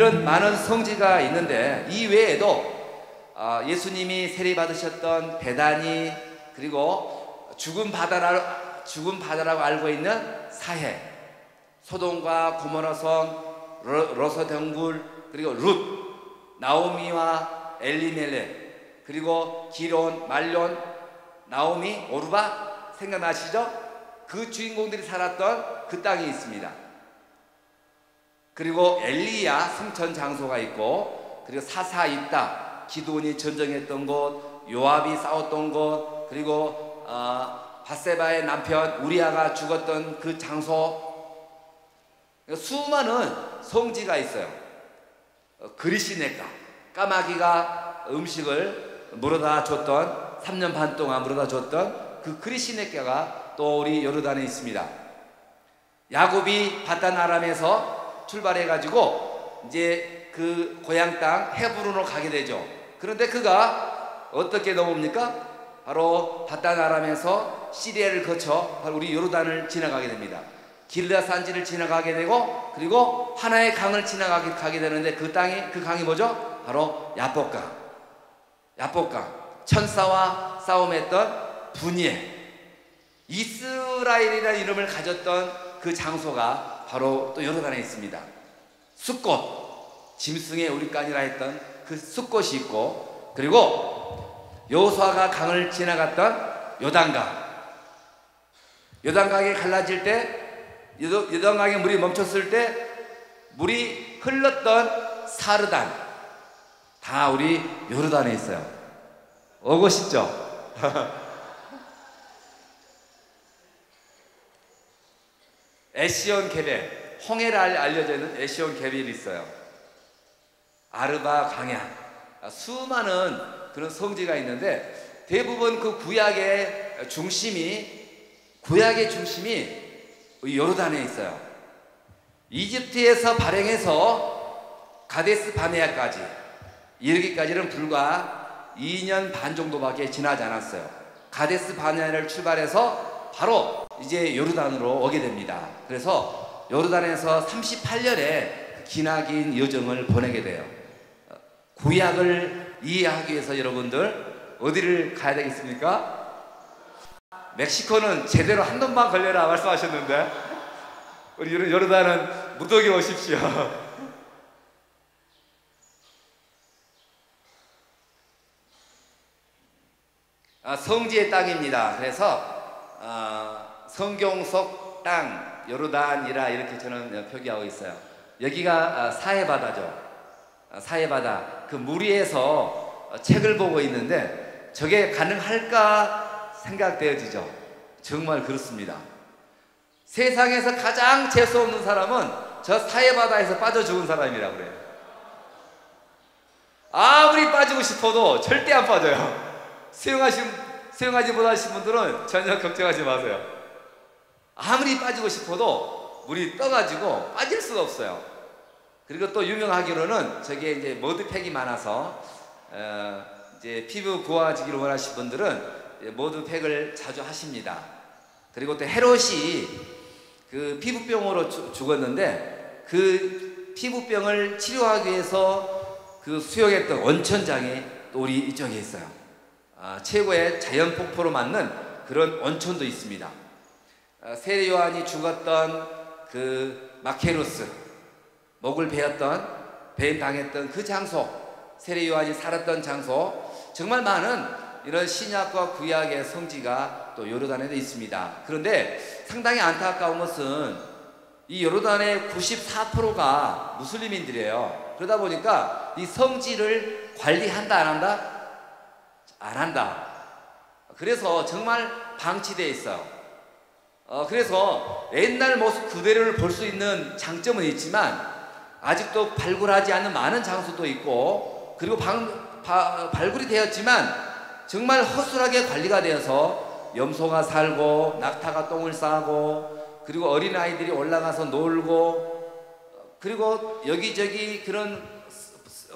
이런 많은 성지가 있는데 이 외에도 예수님이 세례받으셨던 베다니, 그리고 죽은 바다라고 알고 있는 사해, 소돔과 고모라 성, 로서 동굴, 그리고 룻, 나오미와 엘리멜렉, 그리고 기론, 말론, 나오미, 오르바 생각나시죠? 그 주인공들이 살았던 그 땅이 있습니다. 그리고 엘리야 승천 장소가 있고, 그리고 사사 입다, 기드온이 전쟁했던 곳, 요압이 싸웠던 곳, 그리고 바세바의 남편 우리아가 죽었던 그 장소, 수많은 성지가 있어요. 그리시네가, 까마귀가 음식을 물어다 줬던, 3년 반 동안 물어다 줬던 그 그리시네가가 또 우리 요르단에 있습니다. 야곱이 바단 아람에서 출발해 가지고 이제 그 고향 땅 헤브론으로 가게 되죠. 그런데 그가 어떻게 넘어옵니까? 바로 바단 아람에서 시리아를 거쳐 바로 우리 요르단을 지나가게 됩니다. 길르앗 산지를 지나가게 되고, 그리고 하나의 강을 지나가게 되는데 그 강이 뭐죠? 바로 야복강. 천사와 싸움했던 분이엘, 이스라엘이라는 이름을 가졌던 그 장소가 바로 또 요르단에 있습니다. 숫꽃, 짐승의 우리간이라 했던 그 숫꽃이 있고, 그리고 여호수아가 강을 지나갔던 요단강이 갈라질 때, 요단강에 물이 멈췄을 때 물이 흘렀던 사르단, 다 우리 요르단에 있어요. 오고 싶죠? 에시온 게벨, 홍해를 알려져 있는 에시온 게벨이 있어요. 아르바 강야, 수많은 그런 성지가 있는데 대부분 그 구약의 중심이 요르단에 있어요. 이집트에서 발행해서 가데스 바네아까지 이르기까지는 불과 2년 반 정도밖에 지나지 않았어요. 가데스 바네아를 출발해서 바로 이제 요르단으로 오게 됩니다. 그래서 요르단에서 38년의 기나긴 여정을 보내게 돼요. 구약을 이해하기 위해서 여러분들 어디를 가야 되겠습니까? 멕시코는 제대로 한 놈만 걸려라 말씀하셨는데 우리 요르단은 무더기 오십시오. 성지의 땅입니다. 그래서 성경 속 땅 요르단이라 이렇게 저는 표기하고 있어요. 여기가 사해바다죠. 사해바다, 그 물 위에서 책을 보고 있는데 저게 가능할까 생각되어지죠. 정말 그렇습니다. 세상에서 가장 재수 없는 사람은 저 사해바다에서 빠져 죽은 사람이라고 그래요. 아무리 빠지고 싶어도 절대 안 빠져요. 수영하지 못하신 분들은 전혀 걱정하지 마세요. 아무리 빠지고 싶어도 물이 떠가지고 빠질 수가 없어요. 그리고 또 유명하기로는 저기에 이제 머드팩이 많아서 이제 피부 고와지기를 원하시는 분들은 머드팩을 자주 하십니다. 그리고 또 헤롯이 그 피부병으로 죽었는데 그 피부병을 치료하기 위해서 그 수영했던 온천장이 또 우리 이쪽에 있어요. 최고의 자연 폭포로 만든 그런 온천도 있습니다. 세례 요한이 죽었던 그 마케루스, 목을 배임당했던 그 장소, 세례 요한이 살았던 장소, 정말 많은 이런 신약과 구약의 성지가 또 요르단에도 있습니다. 그런데 상당히 안타까운 것은 이 요르단의 94%가 무슬림인들이에요. 그러다 보니까 이 성지를 관리한다 안 한다? 안 한다. 그래서 정말 방치되어 있어요. 그래서 옛날 모습 그대로를 볼 수 있는 장점은 있지만 아직도 발굴하지 않는 많은 장소도 있고, 그리고 발굴이 되었지만 정말 허술하게 관리가 되어서 염소가 살고 낙타가 똥을 싸고, 그리고 어린아이들이 올라가서 놀고, 그리고 여기저기 그런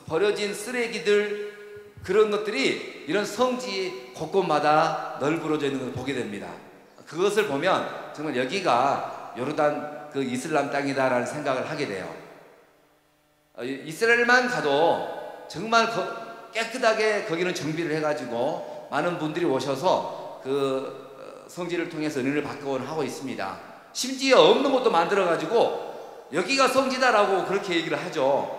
버려진 쓰레기들, 그런 것들이 이런 성지 곳곳마다 널브러져 있는 것을 보게 됩니다. 그것을 보면 정말 여기가 요르단 그 이슬람 땅이다라는 생각을 하게 돼요. 이스라엘만 가도 정말 깨끗하게 거기는 정비를 해가지고 많은 분들이 오셔서 그 성지를 통해서 은혜를 받곤 하고 있습니다. 심지어 없는 것도 만들어가지고 여기가 성지다라고 그렇게 얘기를 하죠.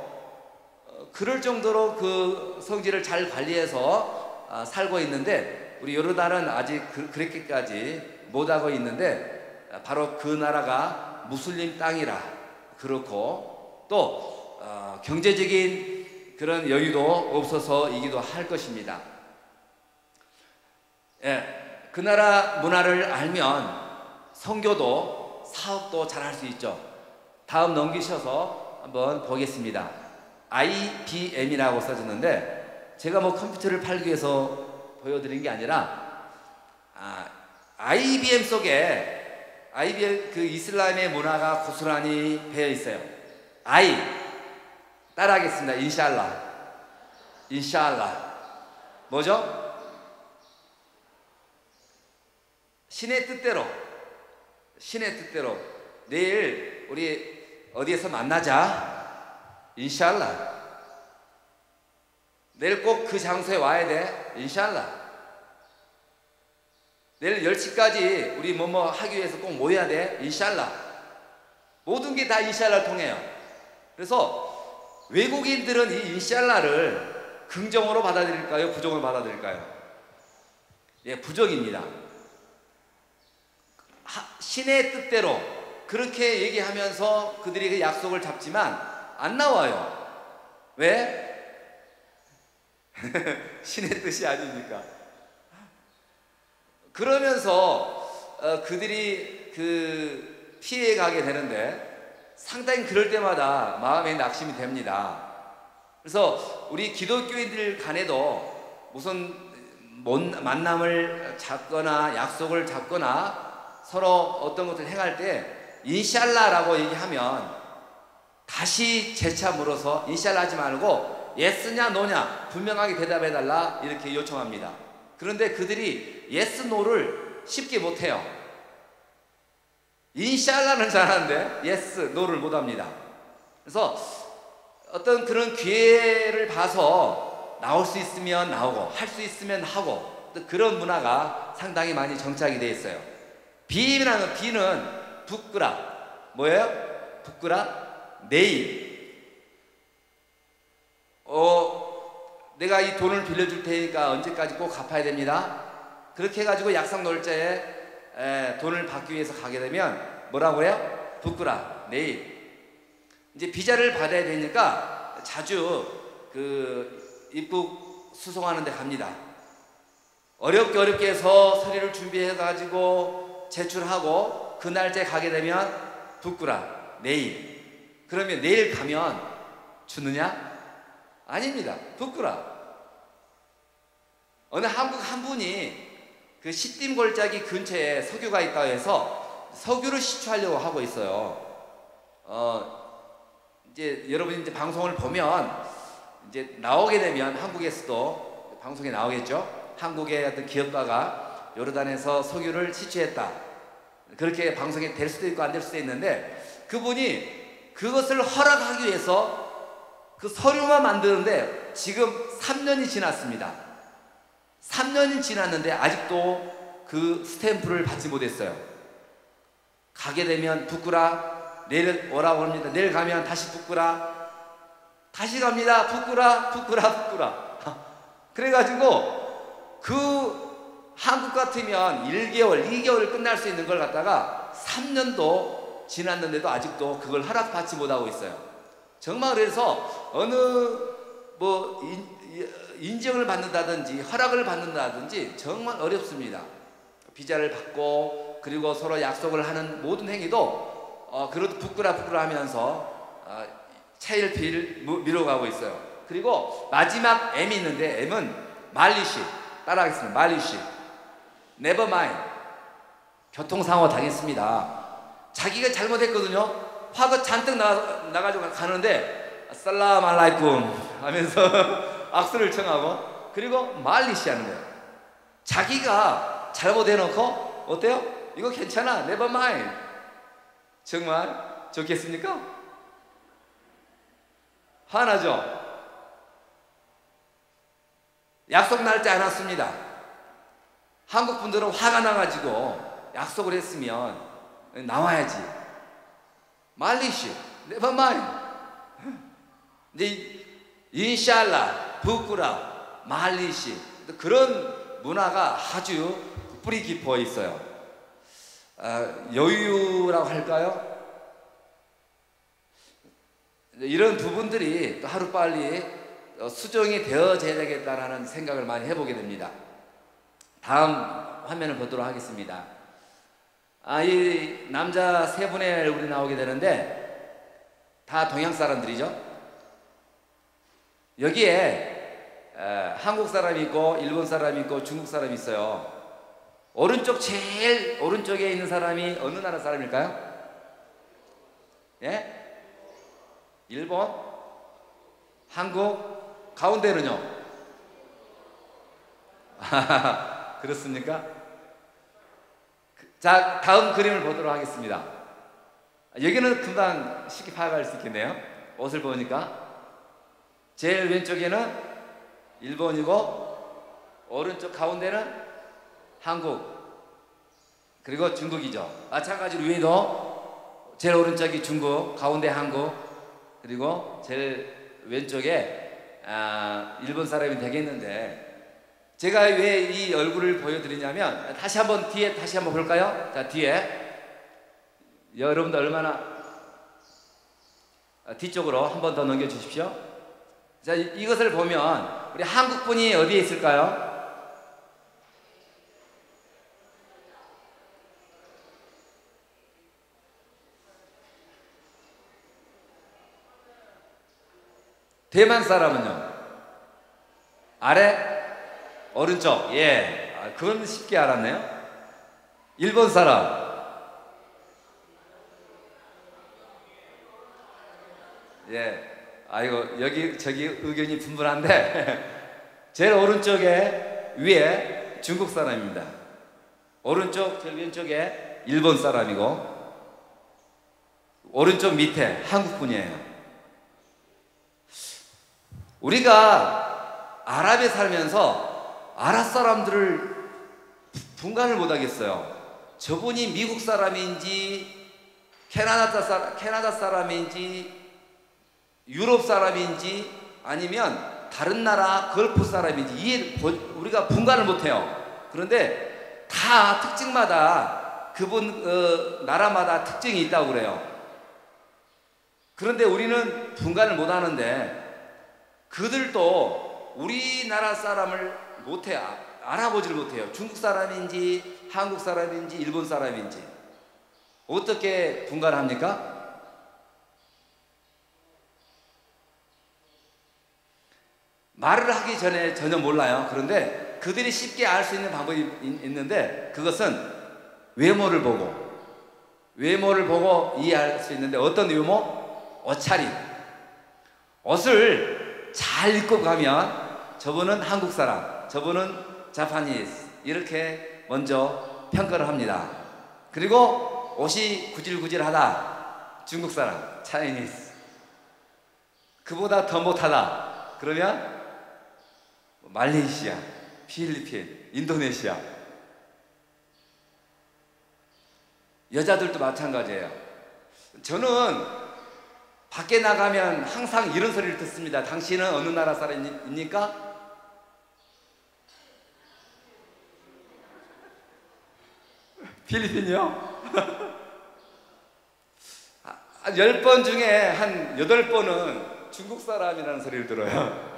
그럴 정도로 그 성지를 잘 관리해서 살고 있는데, 우리 요르단은 아직 그렇게까지 못하고 있는데, 바로 그 나라가 무슬림 땅이라 그렇고, 또 경제적인 그런 여유도 없어서이기도 할 것입니다. 예, 그 나라 문화를 알면 선교도 사업도 잘할 수 있죠. 다음 넘기셔서 한번 보겠습니다. IBM이라고 써졌는데, 제가 뭐 컴퓨터를 팔기 위해서 보여드린 게 아니라, IBM 속에 IBM 그 이슬람의 문화가 고스란히 배어 있어요. 따라하겠습니다. 인샬라. 뭐죠? 신의 뜻대로 내일 우리 어디에서 만나자. 인샬라. 내일 꼭 그 장소에 와야 돼. 인샬라. 내일 10시까지 우리 뭐뭐 하기 위해서 꼭 모여야 돼. 인샬라. 모든 게 다 인샬라를 통해요. 그래서 외국인들은 이 인샬라를 긍정으로 받아들일까요? 부정으로 받아들일까요? 예, 부정입니다. 신의 뜻대로 그렇게 얘기하면서 그들이 그 약속을 잡지만 안 나와요. 왜? 신의 뜻이 아니니까. 그러면서 그들이 그 피해 가게 되는데, 상당히 그럴 때마다 마음에 낙심이 됩니다. 그래서 우리 기독교인들 간에도 무슨 만남을 잡거나 약속을 잡거나 서로 어떤 것을 행할 때 인샬라라고 얘기하면 다시 재차 물어서 인샬라 하지 말고 예스냐 노냐 분명하게 대답해달라 이렇게 요청합니다. 그런데 그들이 예스 노를 쉽게 못해요. 인샬라는 잘하는데 예스 노를 못합니다. 그래서 어떤 그런 기회를 봐서 나올 수 있으면 나오고 할 수 있으면 하고, 또 그런 문화가 상당히 많이 정착이 되어 있어요. B는 부끄라. 뭐예요? 부끄라? 내일 내가 이 돈을 빌려줄 테니까 언제까지 꼭 갚아야 됩니다. 그렇게 해가지고 약상놀자에 돈을 받기 위해서 가게 되면 뭐라고 해요? 부끄라. 내일. 이제 비자를 받아야 되니까 자주 그 입국 수송하는 데 갑니다. 어렵게 해서 서류를 준비해가지고 제출하고 그 날짜에 가게 되면 부끄라. 내일. 그러면 내일 가면 주느냐? 아닙니다. 부끄라. 어느 한국 한 분이 그 시딤골짜기 근처에 석유가 있다고 해서 석유를 시추하려고 하고 있어요. 이제 여러분이 이제 방송을 보면 이제 나오게 되면 한국에서도 방송에 나오겠죠. 한국의 어떤 기업가가 요르단에서 석유를 시추했다. 그렇게 방송이 될 수도 있고 안 될 수도 있는데, 그분이 그것을 허락하기 위해서 그 서류만 만드는데 지금 3년이 지났습니다. 3년이 지났는데 아직도 그 스탬프를 받지 못했어요. 가게 되면 부끄라. 내일 오라고 합니다. 내일 가면 다시 부끄라. 다시 갑니다. 부끄라. 그래가지고 그 한국 같으면 1개월, 2개월 끝날 수 있는 걸 갖다가 3년도 지났는데도 아직도 그걸 허락받지 못하고 있어요. 정말 그래서 어느 뭐 인정을 받는다든지 허락을 받는다든지 정말 어렵습니다. 비자를 받고 그리고 서로 약속을 하는 모든 행위도 그래도 부끄라 하면서 차일피일 미뤄가고 있어요. 그리고 마지막 M이 있는데, M은 말리시. 따라하겠습니다. 말리시. never mind. 교통사고 당했습니다. 자기가 잘못했거든요. 화가 잔뜩 나가지고 가는데 살람 알라이쿰 하면서 악수를 청하고, 그리고 말리시 하는 거예요. 자기가 잘못해놓고 어때요? 이거 괜찮아. never mind. 정말 좋겠습니까? 화나죠? 약속 날짜 안 왔습니다. 한국 분들은 화가 나가지고 약속을 했으면 나와야지. 말리시, never mind. 이제 인샬라, 부쿠라, 말리시, 그런 문화가 아주 뿌리 깊어 있어요. 여유라고 할까요? 이런 부분들이 또 하루빨리 수정이 되어져야 되겠다라는 생각을 많이 해보게 됩니다. 다음 화면을 보도록 하겠습니다. 이 남자 세 분의 얼굴이 나오게 되는데 다 동양 사람들이죠. 여기에 한국 사람이 있고 일본 사람이 있고 중국 사람이 있어요. 오른쪽 제일 오른쪽에 있는 사람이 어느 나라 사람일까요? 예? 일본? 한국? 가운데는요? 그렇습니까? 자, 다음 그림을 보도록 하겠습니다. 여기는 금방 쉽게 파악할 수 있겠네요. 옷을 보니까 제일 왼쪽에는 일본이고 오른쪽 가운데는 한국, 그리고 중국이죠. 마찬가지로 위에도 제일 오른쪽이 중국, 가운데 한국, 그리고 제일 왼쪽에 일본 사람이 되겠는데, 제가 왜 이 얼굴을 보여드리냐면, 다시 한번 뒤에 다시 한번 볼까요? 자, 뒤에 여러분들 얼마나 뒤쪽으로 한 번 더 넘겨 주십시오. 자, 이것을 보면 우리 한국 분이 어디에 있을까요? 대만 사람은요? 아래? 오른쪽. 예. 그건 쉽게 알았네요. 일본 사람. 예. 아이고, 여기 저기 의견이 분분한데 제일 오른쪽에 위에 중국 사람입니다. 오른쪽 제일 왼쪽에 일본 사람이고 오른쪽 밑에 한국 분이에요. 우리가 아랍에 살면서 아랍 사람들을 분간을 못 하겠어요. 저분이 미국 사람인지 캐나다 사람인지 유럽 사람인지 아니면 다른 나라 걸프 사람인지 우리가 분간을 못 해요. 그런데 다 특징마다 그분 나라마다 특징이 있다고 그래요. 그런데 우리는 분간을 못 하는데 그들도 우리나라 사람을 못해 알아보지를 못해요. 중국 사람인지 한국 사람인지 일본 사람인지 어떻게 분간합니까? 말을 하기 전에 전혀 몰라요. 그런데 그들이 쉽게 알 수 있는 방법이 있는데 그것은 외모를 보고 이해할 수 있는데 어떤 외모? 옷차림. 옷을 잘 입고 가면 저분은 한국 사람, 저분은 자파니스 이렇게 먼저 평가를 합니다. 그리고 옷이 구질구질하다, 중국 사람, 차이니스. 그보다 더 못하다 그러면 말레이시아, 필리핀, 인도네시아. 여자들도 마찬가지예요. 저는 밖에 나가면 항상 이런 소리를 듣습니다. 당신은 어느 나라 사람입니까? 필리핀이요? 10번 중에 한 8번은 중국 사람이라는 소리를 들어요.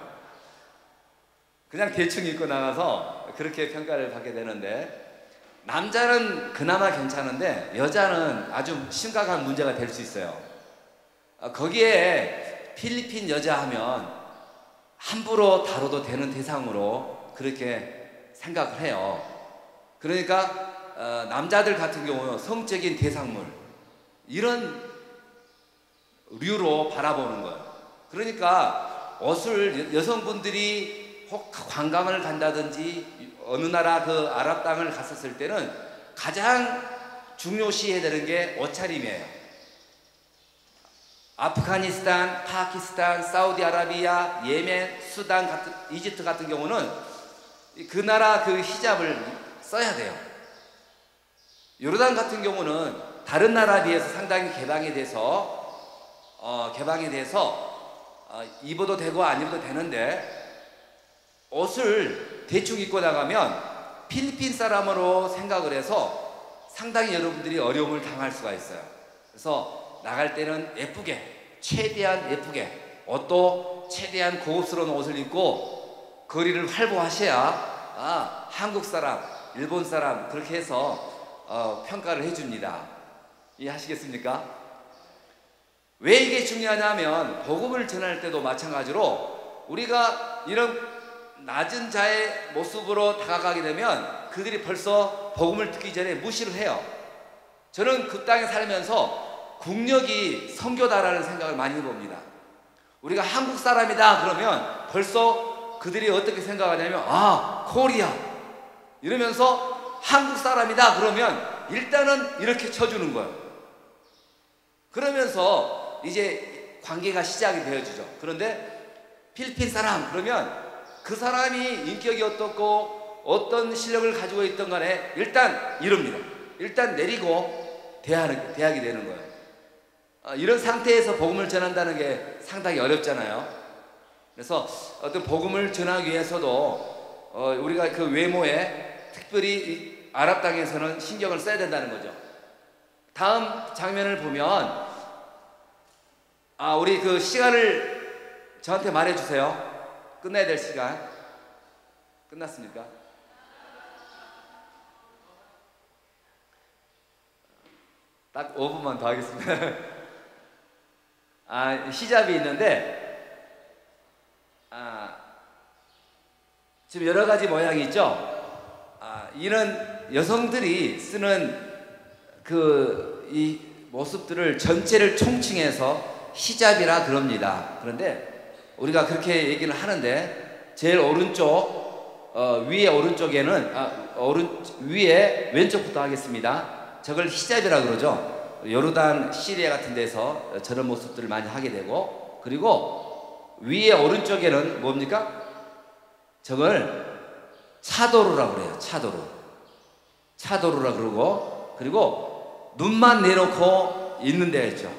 그냥 대충 입고 나가서 그렇게 평가를 받게 되는데 남자는 그나마 괜찮은데 여자는 아주 심각한 문제가 될 수 있어요. 거기에 필리핀 여자 하면 함부로 다뤄도 되는 대상으로 그렇게 생각을 해요. 그러니까 남자들 같은 경우는 성적인 대상물 이런 류로 바라보는 거예요. 그러니까 옷을 여성분들이 혹 관광을 간다든지 어느 나라 그 아랍 땅을 갔었을 때는 가장 중요시해야 되는 게 옷차림이에요. 아프가니스탄, 파키스탄, 사우디아라비아, 예멘, 수단 같은, 이집트 같은 경우는 그 나라 그 히잡을 써야 돼요. 요르단 같은 경우는 다른 나라에 비해서 상당히 개방이 돼서 입어도 되고 안 입어도 되는데, 옷을 대충 입고 나가면 필리핀 사람으로 생각을 해서 상당히 여러분들이 어려움을 당할 수가 있어요. 그래서 나갈 때는 예쁘게, 최대한 예쁘게, 옷도 최대한 고급스러운 옷을 입고 거리를 활보하셔야 한국 사람, 일본 사람 그렇게 해서 평가를 해줍니다. 이해하시겠습니까? 왜 이게 중요하냐면 복음을 전할 때도 마찬가지로 우리가 이런 낮은 자의 모습으로 다가가게 되면 그들이 벌써 복음을 듣기 전에 무시를 해요. 저는 그 땅에 살면서 국력이 선교다라는 생각을 많이 해봅니다. 우리가 한국 사람이다 그러면 벌써 그들이 어떻게 생각하냐면 코리아 이러면서 한국 사람이다 그러면 일단은 이렇게 쳐주는 거예요. 그러면서 이제 관계가 시작이 되어지죠. 그런데 필리핀 사람 그러면 그 사람이 인격이 어떻고 어떤 실력을 가지고 있던 간에 일단 이럽니다. 일단 내리고 대하게 되는 거예요. 이런 상태에서 복음을 전한다는 게 상당히 어렵잖아요. 그래서 어떤 복음을 전하기 위해서도 우리가 그 외모에 특별히 아랍 땅에서는 신경을 써야 된다는 거죠. 다음 장면을 보면 우리 그 시간을 저한테 말해주세요. 끝나야 될 시간. 끝났습니까? 딱 5분만 더 하겠습니다. 히잡이 있는데 지금 여러 가지 모양이 있죠. 이런 여성들이 쓰는 이 모습들을 전체를 총칭해서 히잡이라 그럽니다. 그런데 우리가 그렇게 얘기를 하는데 제일 오른쪽 위에 오른쪽에는 위에 왼쪽부터 하겠습니다. 저걸 히잡이라 그러죠. 요르단, 시리아 같은 데서 저런 모습들을 많이 하게 되고, 그리고 위에 오른쪽에는 뭡니까? 저걸 차도르라 그래요. 차도르라 그러고, 그리고 눈만 내놓고 있는 데가 있죠.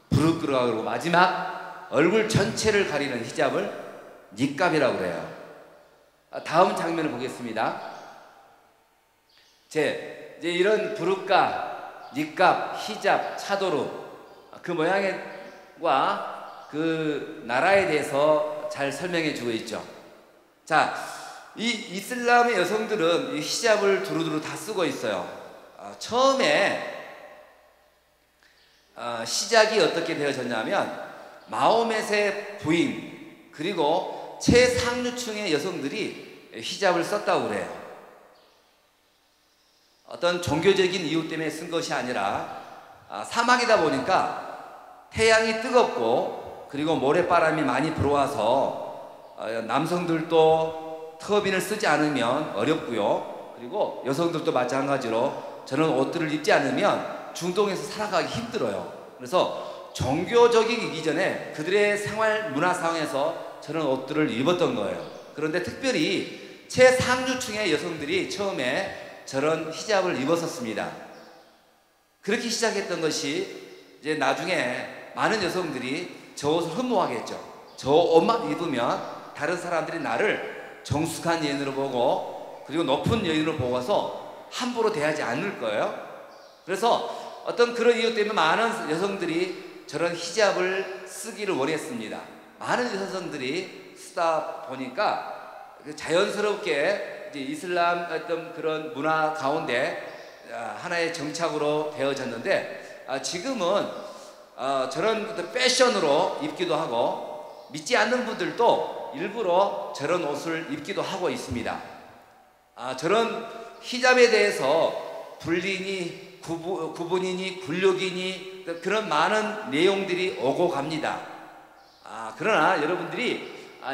부르크라 그러고, 마지막 얼굴 전체를 가리는 히잡을 니캅이라고 그래요. 다음 장면을 보겠습니다. 이제 이런 부르카, 니캅, 히잡, 차도르 그 모양과 그 나라에 대해서 잘 설명해 주고 있죠. 자, 이 이슬람의 여성들은 이 히잡을 두루두루 다 쓰고 있어요. 처음에 시작이 어떻게 되어졌냐면 마호멧의 부인 그리고 최상류층의 여성들이 히잡을 썼다고 그래요. 어떤 종교적인 이유 때문에 쓴 것이 아니라 사막이다 보니까 태양이 뜨겁고 그리고 모래바람이 많이 불어와서 남성들도 터빈을 쓰지 않으면 어렵고요. 그리고 여성들도 마찬가지로 저런 옷들을 입지 않으면 중동에서 살아가기 힘들어요. 그래서 종교적이기 전에 그들의 생활 문화 상황에서 저런 옷들을 입었던 거예요. 그런데 특별히 최상류층의 여성들이 처음에 저런 히잡을 입었었습니다. 그렇게 시작했던 것이 이제 나중에 많은 여성들이 저 옷을 흠모하겠죠. 저 옷만 입으면 다른 사람들이 나를 정숙한 여인으로 보고 그리고 높은 여인으로 보고서 함부로 대하지 않을 거예요. 그래서 어떤 그런 이유 때문에 많은 여성들이 저런 히잡을 쓰기를 원했습니다. 많은 여성들이 쓰다 보니까 자연스럽게 이제 이슬람 어떤 그런 문화 가운데 하나의 정착으로 되어졌는데, 지금은 저런 패션으로 입기도 하고 믿지 않는 분들도 일부러 저런 옷을 입기도 하고 있습니다. 저런 히잡에 대해서 불린이, 구분이니 굴욕이니 그런 많은 내용들이 오고 갑니다. 그러나 여러분들이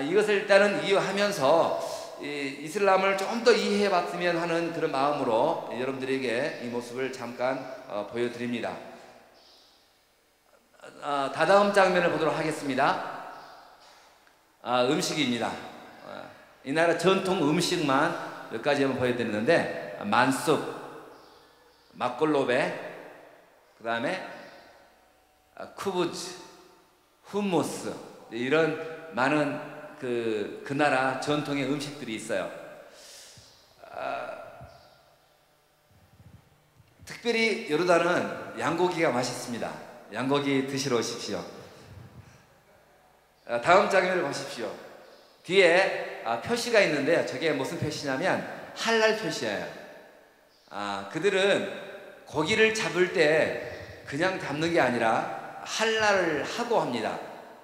이것을 일단은 이해하면서 이슬람을 좀 더 이해해 봤으면 하는 그런 마음으로 여러분들에게 이 모습을 잠깐 보여드립니다. 다다음 장면을 보도록 하겠습니다. 음식입니다. 이 나라 전통 음식만 몇 가지 한번 보여드리는데, 만쑥, 막골로베, 그 다음에 쿠부즈, hummus, 이런 많은 그 나라 전통의 음식들이 있어요. 특별히 요르단은 양고기가 맛있습니다. 양고기 드시러 오십시오. 다음 장면을 보십시오. 뒤에 표시가 있는데요. 저게 무슨 표시냐면 할랄 표시예요. 그들은 고기를 잡을 때 그냥 잡는 게 아니라 할랄을 하고 합니다.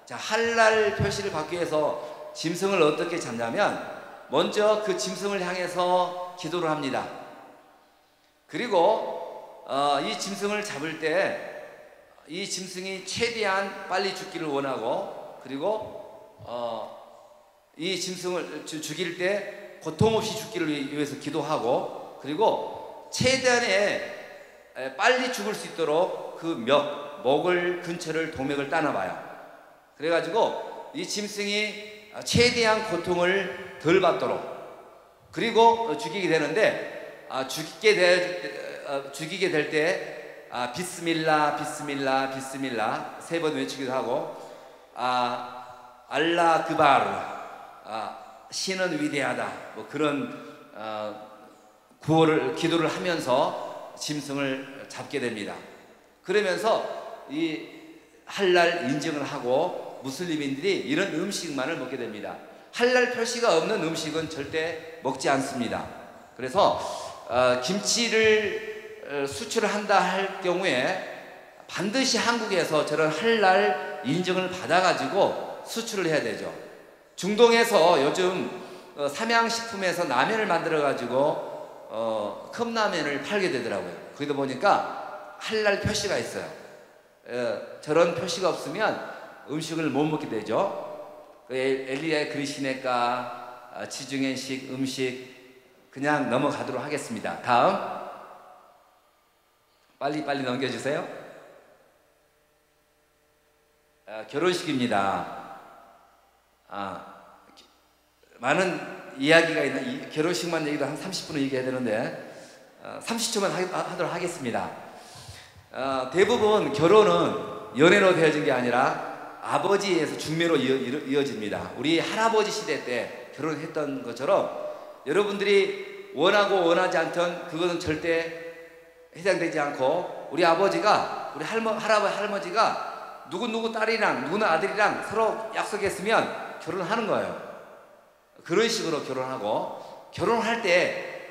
자, 할랄 표시를 받기 위해서 짐승을 어떻게 잡냐면 먼저 그 짐승을 향해서 기도를 합니다. 그리고 이 짐승을 잡을 때 이 짐승이 최대한 빨리 죽기를 원하고, 그리고 이 짐승을 죽일 때 고통 없이 죽기를 위해서 기도하고, 그리고 최대한의 빨리 죽을 수 있도록 그 목을 근처를 동맥을 따놔봐요. 그래가지고 이 짐승이 최대한 고통을 덜 받도록, 그리고 죽이게 되는데 죽이게 될 때 비스밀라 비스밀라 비스밀라 3번 외치기도 하고, 알라 그바르, 신은 위대하다, 뭐 그런 기도를 하면서 짐승을 잡게 됩니다. 그러면서 이 할랄 인증을 하고 무슬림인들이 이런 음식만을 먹게 됩니다. 할랄 표시가 없는 음식은 절대 먹지 않습니다. 그래서 김치를 수출을 한다 할 경우에 반드시 한국에서 저런 할랄 인증을 받아가지고 수출을 해야 되죠. 중동에서 요즘 삼양식품에서 라면을 만들어가지고 컵라면을 팔게 되더라고요. 거기다 보니까 할랄 표시가 있어요. 저런 표시가 없으면 음식을 못 먹게 되죠. 엘리야 그리시네가 지중해식 음식 그냥 넘어가도록 하겠습니다. 다음 빨리 넘겨주세요. 결혼식입니다. 많은 이야기가 있는 결혼식만 얘기도 한 30분을 얘기해야 되는데 30초만 하도록 하겠습니다. 대부분 결혼은 연애로 되어진 게 아니라 아버지에서 중매로 이어집니다. 우리 할아버지 시대 때 결혼했던 것처럼 여러분들이 원하고 원하지 않던 그것은 절대 해당되지 않고, 우리 아버지가, 우리 할아버지 할머니가 누구 딸이랑 누구 아들이랑 서로 약속했으면 결혼하는 거예요. 그런 식으로 결혼하고, 결혼할 때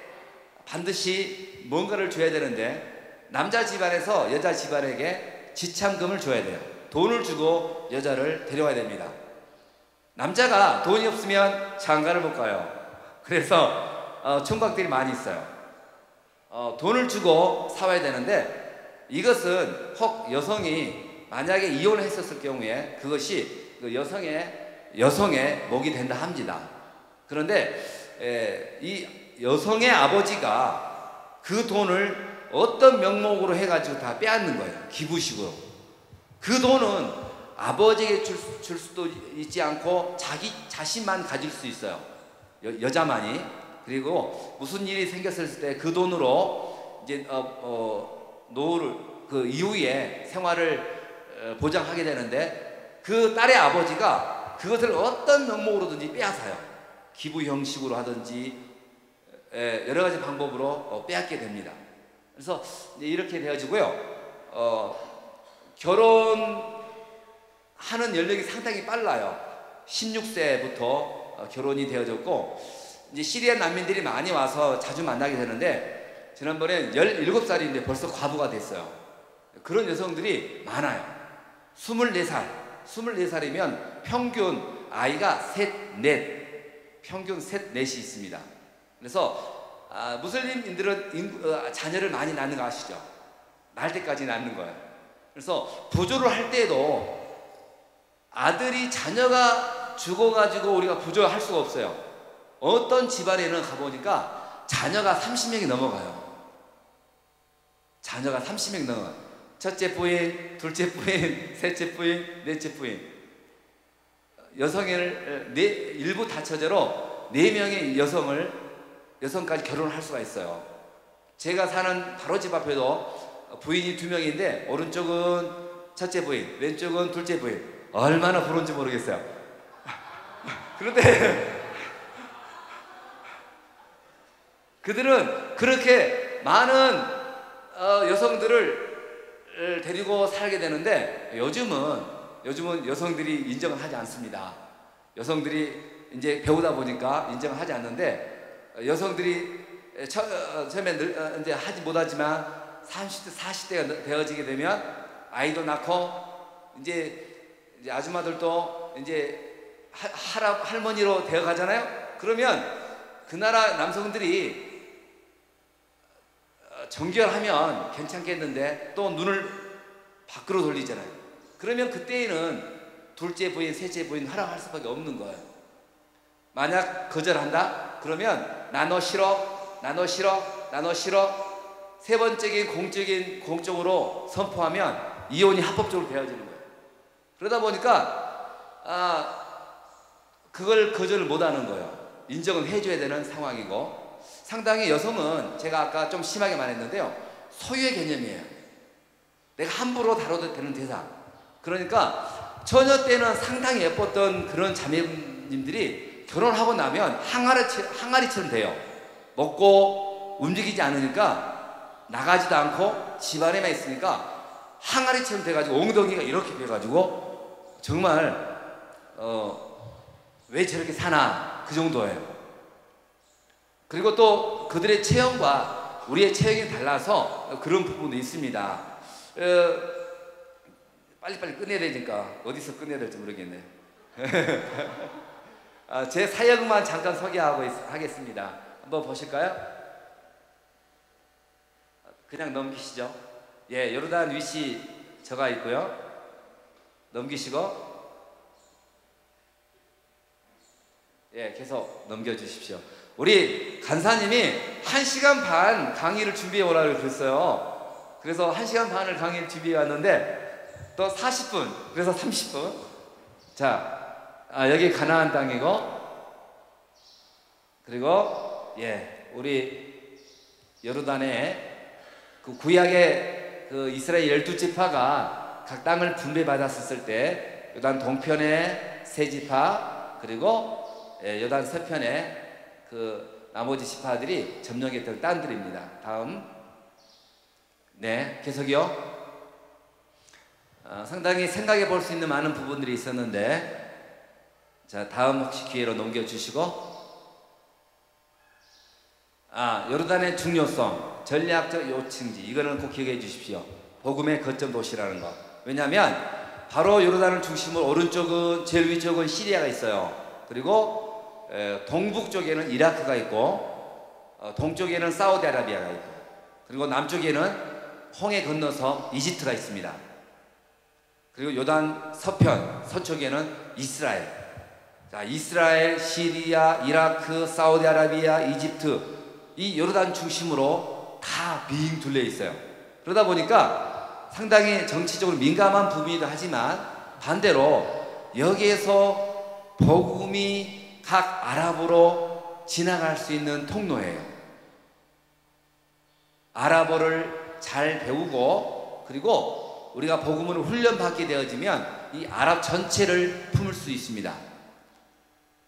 반드시 뭔가를 줘야 되는데 남자 집안에서 여자 집안에게 지참금을 줘야 돼요. 돈을 주고 여자를 데려와야 됩니다. 남자가 돈이 없으면 장가를 못 가요. 그래서 총각들이 많이 있어요. 돈을 주고 사와야 되는데, 이것은 혹 여성이 만약에 이혼을 했었을 경우에 그것이 그 여성의 목이 된다 합니다. 그런데 이 여성의 아버지가 그 돈을 어떤 명목으로 해가지고 다 빼앗는 거예요. 기부식으로. 그 돈은 아버지에게 줄 수도 있지 않고 자기 자신만 가질 수 있어요. 여자만이. 그리고 무슨 일이 생겼을 때 그 돈으로 이제 노후를 그 이후에 생활을 보장하게 되는데, 그 딸의 아버지가 그것을 어떤 명목으로든지 빼앗아요. 기부 형식으로 하든지 여러 가지 방법으로 빼앗게 됩니다. 그래서 이렇게 되어지고요. 결혼하는 연령이 상당히 빨라요. 16세부터 결혼이 되어졌고, 이제 시리아 난민들이 많이 와서 자주 만나게 되는데, 지난번에 17살인데 벌써 과부가 됐어요. 그런 여성들이 많아요. 24살이면 평균 아이가 평균 넷이 있습니다. 그래서 무슬림인들은 자녀를 많이 낳는 거 아시죠? 낳을 때까지 낳는 거예요. 그래서 부조를 할 때에도 자녀가 죽어가지고 우리가 부조할 수가 없어요. 어떤 집안에는 가보니까 자녀가 30명이 넘어가요. 자녀가 30명 넘어가요. 첫째 부인, 둘째 부인, 셋째 부인, 넷째 부인. 여성을 일부 다처제로 4명의 여성까지 결혼을 할 수가 있어요. 제가 사는 바로 집 앞에도 부인이 2명인데 오른쪽은 첫째 부인, 왼쪽은 둘째 부인. 얼마나 부러운지 모르겠어요. 그런데 그들은 그렇게 많은 여성들을 데리고 살게 되는데 요즘은 여성들이 인정을 하지 않습니다. 여성들이 이제 배우다 보니까 인정을 하지 않는데 여성들이 처음에 이제 하지 못하지만 30대, 40대가 되어지게 되면 아이도 낳고 이제 아줌마들도 이제 할머니로 되어 가잖아요. 그러면 그 나라 남성들이 정결하면 괜찮겠는데 또 눈을 밖으로 돌리잖아요. 그러면 그때에는 둘째 부인, 셋째 부인 허락할 수밖에 없는 거예요. 만약 거절한다? 그러면 나 너 싫어, 나 너 싫어, 나 너 싫어. 세 번째인 공적으로 선포하면 이혼이 합법적으로 되어지는 거예요. 그러다 보니까 그걸 거절을 못하는 거예요. 인정을 해줘야 되는 상황이고, 상당히 여성은 제가 아까 좀 심하게 말했는데요, 소유의 개념이에요. 내가 함부로 다뤄도 되는 대상. 그러니까 처녀 때는 상당히 예뻤던 그런 자매님들이 결혼하고 나면 항아리처럼 돼요. 먹고 움직이지 않으니까, 나가지도 않고 집안에만 있으니까 항아리처럼 돼가지고 엉덩이가 이렇게 돼가지고 정말 왜 저렇게 사나, 그 정도예요. 그리고 또 그들의 체형과 우리의 체형이 달라서 그런 부분도 있습니다. 빨리빨리 끝내야 되니까 어디서 끝내야 될지 모르겠네요. 제 사역만 잠깐 하겠습니다. 한번 보실까요? 그냥 넘기시죠. 예, 요르단 위시 저가 있고요. 넘기시고, 예, 계속 넘겨주십시오. 우리 간사님이 1시간 반 강의를 준비해 오라고 그랬어요. 그래서 1시간 반을 강의를 준비해 왔는데 또 40분, 그래서 30분. 자, 여기 가나안 땅이고, 그리고 예, 우리 요르단의 그 구약의 그 이스라엘 12지파가 각 땅을 분배받았을 때 요단 동편의 세 지파, 그리고 요단 서편의 그 나머지 지파들이 점령했던 땅들입니다. 다음. 네, 계속이요. 상당히 생각해 볼 수 있는 많은 부분들이 있었는데, 자, 다음 혹시 기회로 넘겨주시고, 요르단의 중요성, 전략적 요층지, 이거는 꼭 기억해 주십시오. 복음의 거점 도시라는 거. 왜냐하면 바로 요르단을 중심으로 오른쪽은, 제일 위쪽은 시리아가 있어요. 그리고 동북 쪽에는 이라크가 있고, 동쪽에는 사우디아라비아가 있고, 그리고 남쪽에는 홍해 건너서 이집트가 있습니다. 그리고 요단 서편, 서쪽에는 이스라엘. 자, 이스라엘, 시리아, 이라크, 사우디아라비아, 이집트, 이 요르단 중심으로 다 빙 둘려 있어요. 그러다 보니까 상당히 정치적으로 민감한 부분이기도 하지만, 반대로 여기에서 복음이 각 아랍어로 지나갈 수 있는 통로예요. 아랍어를 잘 배우고, 그리고 우리가 복음으로 훈련받게 되어지면 이 아랍 전체를 품을 수 있습니다.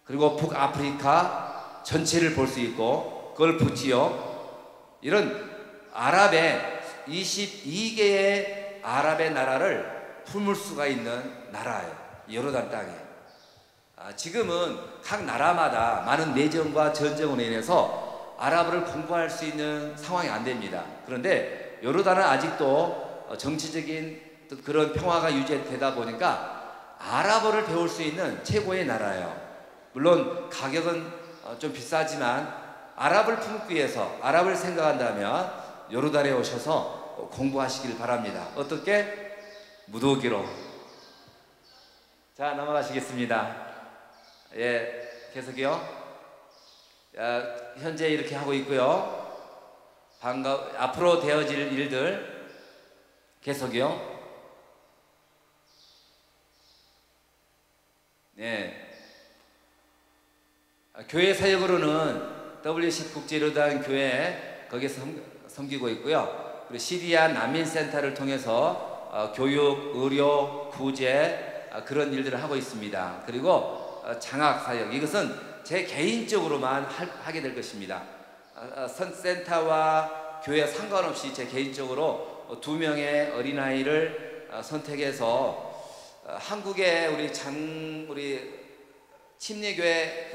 그리고 북아프리카 전체를 볼 수 있고, 걸프 지역, 이런 아랍의 22개의 아랍의 나라를 품을 수가 있는 나라예요. 요르단 땅에. 지금은 각 나라마다 많은 내전과 전쟁으로 인해서 아랍어를 공부할 수 있는 상황이 안 됩니다. 그런데 요르단은 아직도 정치적인 그런 평화가 유지되다 보니까 아랍어를 배울 수 있는 최고의 나라예요. 물론 가격은 좀 비싸지만 아랍을 품기 위해서, 아랍을 생각한다면 요르단에 오셔서 공부하시길 바랍니다. 어떻게? 무더기로. 자, 넘어가시겠습니다. 예, 계속이요. 현재 이렇게 하고 있고요. 앞으로 되어질 일들 계속요. 네. 교회 사역으로는 WC 국제로단 교회 거기에서 섬기고 있고요. 그리고 시리아 난민센터를 통해서 교육, 의료, 구제 그런 일들을 하고 있습니다. 그리고 장학 사역, 이것은 제 개인적으로만 하게 될 것입니다. 센터와 교회 상관없이 제 개인적으로 2명의 어린아이를 선택해서 한국의 우리 침례교회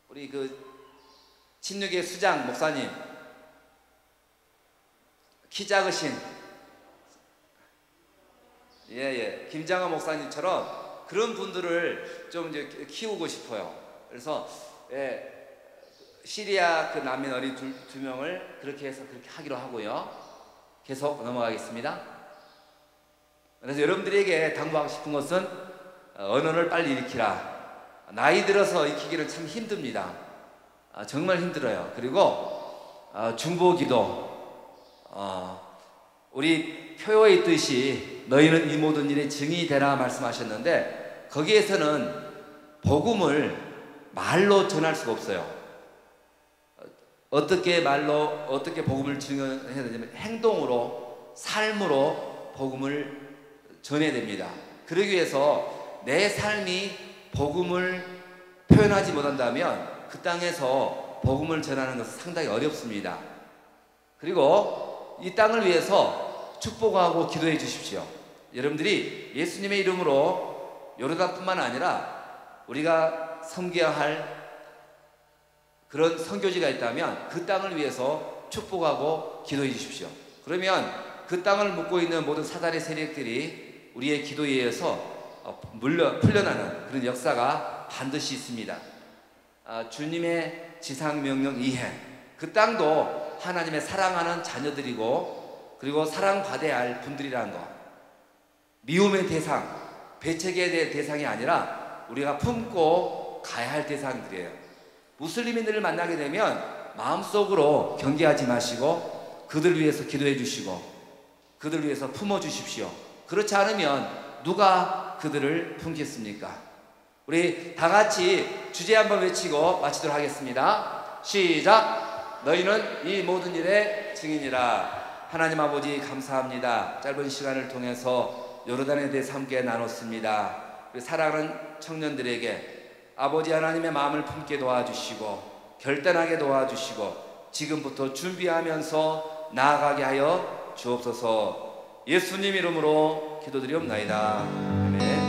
우리 침례교회 수장 목사님, 키 작으신 김장하 목사님처럼 그런 분들을 좀 이제 키우고 싶어요. 그래서 시리아 난민 어린 두 명을 그렇게 해서 그렇게 하기로 하고요. 계속 넘어가겠습니다. 그래서 여러분들에게 당부하고 싶은 것은 언어를 빨리 익히라. 나이 들어서 익히기는 참 힘듭니다. 정말 힘들어요. 그리고 중보기도, 우리 표어에 있듯이 너희는 이 모든 일에 증인이 되라 말씀하셨는데, 거기에서는 복음을 말로 전할 수가 없어요. 어떻게 복음을 증언해야 되냐면 행동으로, 삶으로 복음을 전해야 됩니다. 그러기 위해서 내 삶이 복음을 표현하지 못한다면 그 땅에서 복음을 전하는 것은 상당히 어렵습니다. 그리고 이 땅을 위해서 축복하고 기도해 주십시오. 여러분들이 예수님의 이름으로 요르단뿐만 아니라 우리가 섬겨야 할 그런 선교지가 있다면 그 땅을 위해서 축복하고 기도해 주십시오. 그러면 그 땅을 묵고 있는 모든 사단의 세력들이 우리의 기도에 의해서 풀려나는 그런 역사가 반드시 있습니다. 주님의 지상명령 이행, 그 땅도 하나님의 사랑하는 자녀들이고, 그리고 사랑받아야 할 분들이라는 것, 미움의 대상, 배척에 대한 대상이 아니라 우리가 품고 가야 할 대상들이에요. 무슬림인들을 만나게 되면 마음속으로 경계하지 마시고 그들을 위해서 기도해 주시고 그들을 위해서 품어 주십시오. 그렇지 않으면 누가 그들을 품겠습니까? 우리 다 같이 주제 한번 외치고 마치도록 하겠습니다. 시작! 너희는 이 모든 일의 증인이라. 하나님 아버지 감사합니다. 짧은 시간을 통해서 요르단에 대해서 함께 나눴습니다. 우리 사랑하는 청년들에게 아버지 하나님의 마음을 품게 도와주시고 결단하게 도와주시고 지금부터 준비하면서 나아가게 하여 주옵소서. 예수님 이름으로 기도드리옵나이다. 아멘.